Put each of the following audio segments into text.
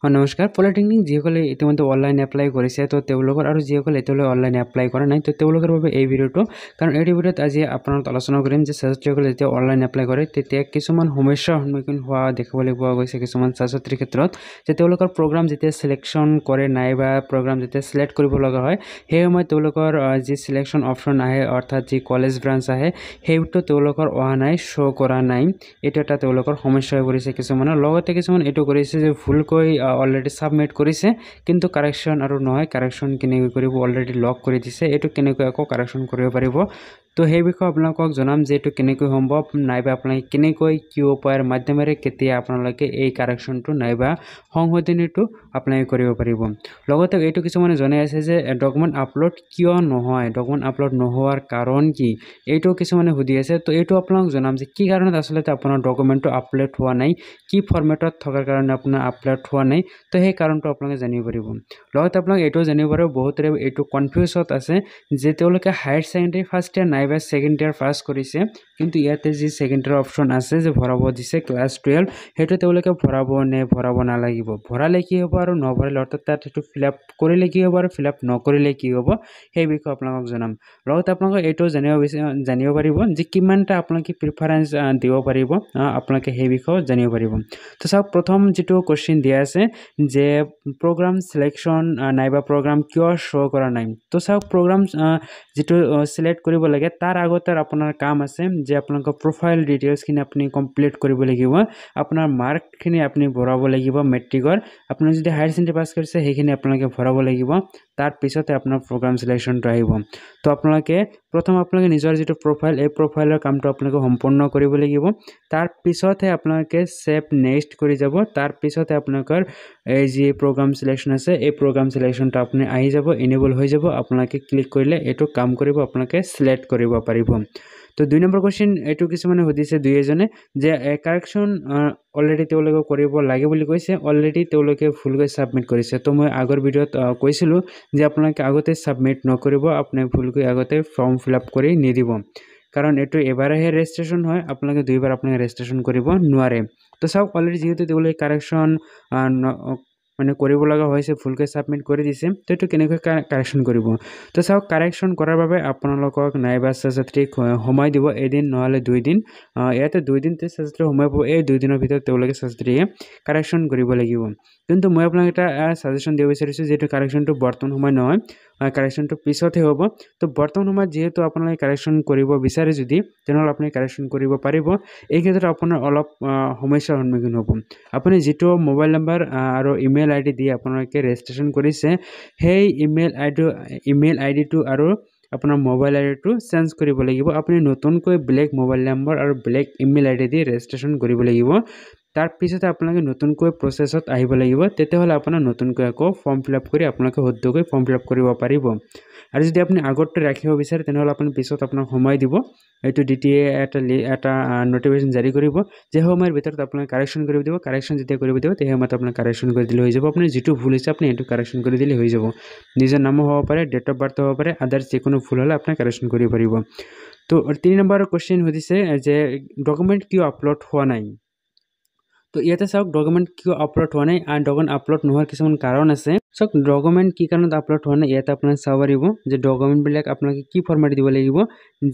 নমস্কাৰ। পলিটেকনিক যিসকলে ইতিমধ্যে অনলাইন এপ্লাই কৰিছে তো তেওঁলোকৰ আৰু যিসকলে এতিয়ালৈ অনলাইন এপ্লাই কৰা নাই তো তেওঁলোকৰ বাবে এই ভিডিঅ'টো, কাৰণ এই ভিডিঅ'ত আজি আপোনাৰ আলোচনা কৰিম যে ছাত্ৰীসকলে যেতিয়া অনলাইন এপ্লাই কৰে তেতিয়া কিছুমান সমস্যাৰ সন্মুখীন হোৱা দেখিবলৈ পোৱা গৈছে কিছুমান ছাত্ৰীৰ ক্ষেত্ৰত, যে তেওঁলোকৰ প্ৰগ্ৰাম যেতিয়া চিলেকশ্যন কৰে নাই বা প্ৰগ্ৰাম যেতিয়া চিলেক্ট কৰিব লগা হয় সেই সময়ত তেওঁলোকৰ যি চিলেকশ্যন অপশ্যন আহে অৰ্থাৎ যি কলেজ ব্ৰাঞ্চ আহে সেইটো তেওঁলোকৰ অহা নাই, শ্ব' কৰা নাই। এইটো এটা তেওঁলোকৰ সমস্যা হৈ পৰিছে কিছুমানৰ। লগতে কিছুমান এইটো কৰিছে যে ভুলকৈ অলৰেডি সাবমিট কৰিছে কিন্তু কাৰেকশ্যন আৰু নহয়, কাৰেকশ্যন কেনেকৈ কৰিব অলৰেডি লক কৰি দিছে, এইটো কেনেকৈ আকৌ কাৰেকশ্যন কৰিব পাৰিব। তো সেই বিষয়ে আপোনালোকক জনাম যে এইটো কেনেকৈ সম্ভৱ, নাইবা আপোনালোকে কেনেকৈ কি উপায়ৰ মাধ্যমেৰে কেতিয়া আপোনালোকে এই কাৰেকশ্যনটো নাইবা সংশোধনীটো আপোনালোকে কৰিব পাৰিব। লগতে এইটো কিছুমানে জনাই আছে যে ডকুমেণ্ট আপলোড কিয় নহয়, ডকুমেণ্ট আপলোড নোহোৱাৰ কাৰণ কি, এইটো কিছুমানে সুধি আছে। তো এইটো আপোনালোক জনাম যে কি কাৰণত আচলতে আপোনাৰ ডকুমেণ্টটো আপলোড হোৱা নাই, কি ফৰ্মেটত থকাৰ কাৰণে আপোনাৰ আপলোড হোৱা নাই, তো সেই কাৰণটো আপোনালোকে জানিব পাৰিব। লগতে আপোনালোকে এইটো জানিব পাৰিব, বহুতৰে এইটো কনফিউজত আছে যে তেওঁলোকে হায়াৰ ছেকেণ্ডেৰী ফাৰ্ষ্ট ইয়াৰ নাইবা ছেকেণ্ড ইয়াৰ পাছ কৰিছে কিন্তু ইয়াতে যি ছেকেণ্ড ইয়াৰ অপশ্যন আছে যে ভৰাব দিছে ক্লাছ 12, সেইটো তেওঁলোকে ভৰাব নে ভৰাব নালাগিব, ভৰালে কি হ'ব আৰু নভৰালে অৰ্থাৎ তাত সেইটো ফিল আপ কৰিলে কি হ'ব আৰু ফিল আপ নকৰিলে কি হ'ব, সেই বিষয়ে আপোনালোকক জনাম। লগতে আপোনালোকে এইটো জানিব পাৰিব যে কিমানটা আপোনালোকে প্ৰিফাৰেঞ্চ দিব পাৰিব, আপোনালোকে সেই বিষয়ে জানিব পাৰিব। তো চাওক, প্ৰথম যিটো কুৱেশ্যন দিয়া আছে যে প্ৰগ্ৰাম চিলেকশ্যন নাইবা প্ৰগ্ৰাম কিয় শ্ব' কৰা নাই। তো চাওক, প্ৰগ্ৰাম যিটো চিলেক্ট কৰিব লাগে তাৰ আগতে আপোনাৰ কাম আছে যে আপোনালোকৰ প্ৰফাইল ডিটেইলছখিনি আপুনি কমপ্লিট কৰিব লাগিব, আপোনাৰ মাৰ্কখিনি আপুনি ভৰাব লাগিব মেট্ৰিকৰ, আপুনি যদি হায়াৰ ছেকেণ্ডেৰী পাছ কৰিছে সেইখিনি আপোনালোকে ভৰাব লাগিব, তাৰপিছতে আপোনাৰ প্ৰগ্ৰাম চিলেকশ্যনটো আহিব। তো আপোনালোকে আপোনালোকে নিজৰ যিটো প্ৰফাইল এই প্ৰফাইলৰ কামটো আপোনালোকে সম্পূৰ্ণ কৰিব লাগিব, তাৰপিছতহে আপোনালোকে ছেভ নেক্সট কৰি যাব, তাৰপিছতে আপোনালোকৰ এই যি প্ৰগ্ৰাম চিলেকশ্যন আছে এই প্ৰগ্ৰাম চিলেকশ্যনটো আপুনি আহি যাব, এনেবল হৈ যাব, আপোনালোকে ক্লিক কৰিলে এইটো কাম কৰিব, আপোনালোকে চিলেক্ট কৰিব পাৰিব। তো 2 নম্বৰ কুৱেশ্যন এইটো কিছুমানে সুধিছে দুই এজনে যে কাৰেকশ্যন অলৰেডি তেওঁলোকে কৰিব লাগে বুলি কৈছে, অলৰেডি তেওঁলোকে ভুলকৈ ছাবমিট কৰিছে। তো মই আগৰ ভিডিঅ'ত কৈছিলোঁ যে আপোনালোকে আগতে ছাবমিট নকৰিব, আপুনি ভুলকৈ আগতে ফৰ্ম ফিল আপ কৰি নিদিব, কাৰণ এইটো এবাৰহে ৰেজিষ্ট্ৰেশ্যন হয়, আপোনালোকে দুইবাৰ আপোনালোকে ৰেজিষ্ট্ৰেশ্যন কৰিব নোৱাৰে। তো চাওক, অলৰেডি যিহেতু তেওঁলোকে কাৰেকশ্যন মানে কৰিব লগা হৈছে, ভুলকৈ ছাবমিট কৰি দিছে, তো এইটো কেনেকৈ কাৰেকশ্যন কৰিব। তো চাওক, কাৰেকশ্যন কৰাৰ বাবে আপোনালোকক নাইবা ছাত্ৰীক সময় দিব এদিন নহ'লে 2 দিন, ইয়াতে 2 দিন ছাত্ৰী সময় পাব, এই 2 দিনৰ ভিতৰত তেওঁলোকে ছাত্ৰীয়ে কাৰেকশ্যন কৰিব লাগিব। কিন্তু মই আপোনাক এটা ছাজেশ্যন দিব বিচাৰিছোঁ যে এইটো কাৰেকশ্যনটো বৰ্তমান সময় নহয়, কাৰেকশ্যনটো পিছতহে হ'ব। তো বৰ্তমান সময়ত যিহেতু আপোনালোকে কাৰেকশ্যন কৰিব বিচাৰে যদি, তেনেহ'লে আপুনি কাৰেকশ্যন কৰিব পাৰিব। এই ক্ষেত্ৰত আপোনাৰ অলপ সমস্যাৰ সন্মুখীন হ'ব। আপুনি যিটো মোবাইল নম্বৰ আৰু ইমেইল আইডি দি আপোনালোকে ৰেজিষ্ট্ৰেশ্যন কৰিছে সেই ইমেইল আইডিটো আৰু আপোনাৰ মোবাইল আইডিটো চেঞ্জ কৰিব লাগিব। আপুনি নতুনকৈ বেলেগ মোবাইল নম্বৰ আৰু বেলেগ ইমেইল আইডি দি ৰেজিষ্ট্ৰেশ্যন কৰিব লাগিব, তাৰপিছতে আপোনালোকে নতুনকৈ প্ৰচেছত আহিব লাগিব, তেতিয়াহ'লে আপোনাৰ নতুনকৈ আকৌ ফৰ্ম ফিল আপ কৰি আপোনালোকে শুদ্ধকৈ ফৰ্ম ফিল আপ কৰিব পাৰিব। আৰু যদি আপুনি আগতে ৰাখিব বিচাৰে তেনেহ'লে আপুনি পিছত আপোনাক সময় দিব, এইটো DTA এটা নটিফিকেশ্যন জাৰি কৰিব যে সময়ৰ ভিতৰত আপোনালোকে কাৰেকশ্যন কৰিব দিব, কাৰেকশ্যন যেতিয়া কৰিব দিব সেই সময়ত আপোনাক কাৰেকশ্যন কৰি দিলে হৈ যাব। আপুনি যিটো ভুল হৈছে আপুনি এইটো কাৰেকশ্যন কৰি দিলে হৈ যাব, নিজৰ নামো হ'ব পাৰে, ডেট অফ বাৰ্থ হ'ব পাৰে, আদাৰ্ছ যিকোনো ভুল হ'লে আপুনি কাৰেকশ্যন কৰিব পাৰিব। তো 3 নম্বৰ কুৱেশ্যন সুধিছে যে ডকুমেণ্ট কিয় আপলোড হোৱা নাই। তো ইয়াতে চাওক, ডকুমেণ্ট কিয় আপলোড হোৱা নাই, ডকুমেণ্ট আপলোড নোহোৱাৰ কিছুমান কাৰণ আছে। চাওক, ডকুমেণ্ট কি কাৰণত আপলোড হোৱা নাই ইয়াতে আপোনাক চাব পাৰিব যে ডকুমেণ্টবিলাক আপোনালোকে কি ফৰ্মেট দিব লাগিব,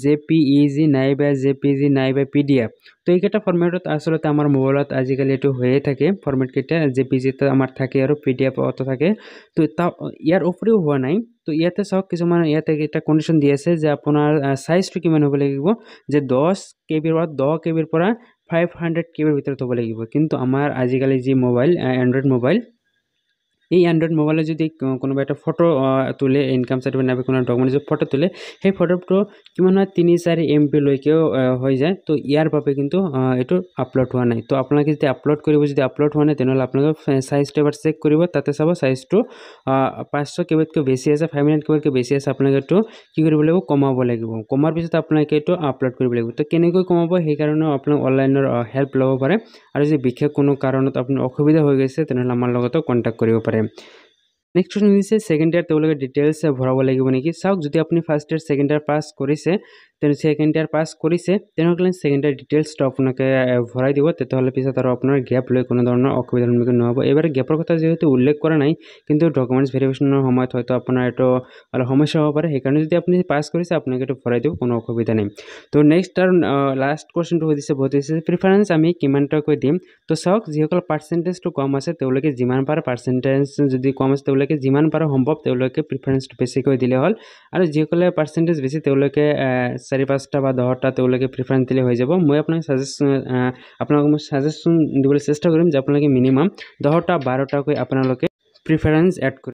JPEG নাইবা JPG নাইবা PDF। তো এইকেইটা ফৰ্মেটত আচলতে আমাৰ মোবাইলত আজিকালি এইটো হৈয়ে থাকে, ফৰ্মেটকেইটা JPG আমাৰ থাকে আৰু PDF থাকে। তো ইয়াৰ উপৰিও হোৱা নাই। তো ইয়াতে চাওক, কিছুমান ইয়াতে এটা কণ্ডিশ্যন দি আছে যে আপোনাৰ চাইজটো কিমান হ'ব লাগিব, যে 10 KBৰ পৰা 500 KBৰ ভিতৰত হ'ব লাগিব। কিন্তু আমাৰ আজিকালি যি মোবাইল এণ্ড্ৰইড মোবাইল, এই এণ্ড্ৰইড মোবাইলত যদি কোনোবা এটা ফটো তোলে, ইনকাম চাৰ্টিফিকেট নাইবা কোনো ডকুমেণ্ট যদি ফটো তোলে, সেই ফটোটো কিমান হয় 3-4 MB লৈকেও হৈ যায়। তো ইয়াৰ বাবে কিন্তু এইটো আপলোড হোৱা নাই। তো আপোনালোকে যদি আপলোড কৰিব, যদি আপলোড হোৱা নাই তেনেহ'লে আপোনালোকে চাইজটো এবাৰ চেক কৰিব, তাতে চাব চাইজটো 500 KBতকৈ বেছি আছে, 500 KBতকৈ বেছি আছে, আপোনালোকে এইটো কি কৰিব লাগিব, কমাব লাগিব। কমাৰ পিছত আপোনালোকে এইটো আপলোড কৰিব লাগিব। তো কেনেকৈ কমাব সেইকাৰণেও আপোনালোকে অনলাইনৰ হেল্প ল'ব পাৰে, আৰু যদি বিশেষ কোনো কাৰণত আপোনাৰ অসুবিধা হৈ গৈছে তেনেহ'লে আমাৰ লগতো কণ্টেক্ট কৰিব পাৰে। নেক্সট কুৱেশ্যন হৈছে ছেকেণ্ড ইয়াৰ তেওঁলোকে ডিটেইলছ ভৰাব লাগিব নেকি। চাওক, যদি আপুনি ফাৰ্ষ্ট ইয়াৰ ছেকেণ্ড ইয়াৰ পাছ কৰিছে সেকেন্ড ইয়াৰ পাছ কৰিছে তেনেহ'লে সেকেন্ড ইয়াৰ ডিটেইলছটো আপোনালোকে ভৰাই দিব, তেতিয়াহ'লে পিছত আৰু আপোনাৰ গেপ লৈ কোনো ধৰণৰ অসুবিধাৰ সন্মুখীন নহ'ব। এইবাৰ গেপৰ কথা যিহেতু উল্লেখ কৰা নাই, কিন্তু ডকুমেণ্টছ ভেৰিফিকেশ্যনৰ সময়ত হয়তো আপোনাৰ এইটো অলপ সমস্যা হ'ব পাৰে, সেইকাৰণে যদি আপুনি পাছ কৰিছে আপোনালোকে এইটো ভৰাই দিব, কোনো অসুবিধা নাই। তো নেক্সট আৰু লাষ্ট কুৱেশ্যনটো সুধিছে বহুত হৈছে প্ৰিফাৰেঞ্চ আমি কিমানটাকৈ দিম। তো চাওক, যিসকল পাৰ্চেণ্টেজটো কম আছে তেওঁলোকে যিমান পাৰে, পাৰ্চেণ্টেজ যদি কম আছে তেওঁলোকে যিমান পাৰে সম্ভৱ তেওঁলোকে প্ৰিফাৰেঞ্চটো বেছিকৈ দিলে হ'ল, আৰু যিসকলে পাৰ্চেণ্টেজ বেছি তেওঁলোকে 4-5টা বা 10টা তেওঁলোকে প্ৰিফাৰেঞ্চ দিলে হৈ যাব। মই আপোনালোকক মই ছাজেশ্যন দিবলৈ চেষ্টা কৰিম যে আপোনালোকে মিনিমাম 10টা 12টাকৈ আপোনালোকে প্ৰিফাৰেঞ্চ এড কৰিব।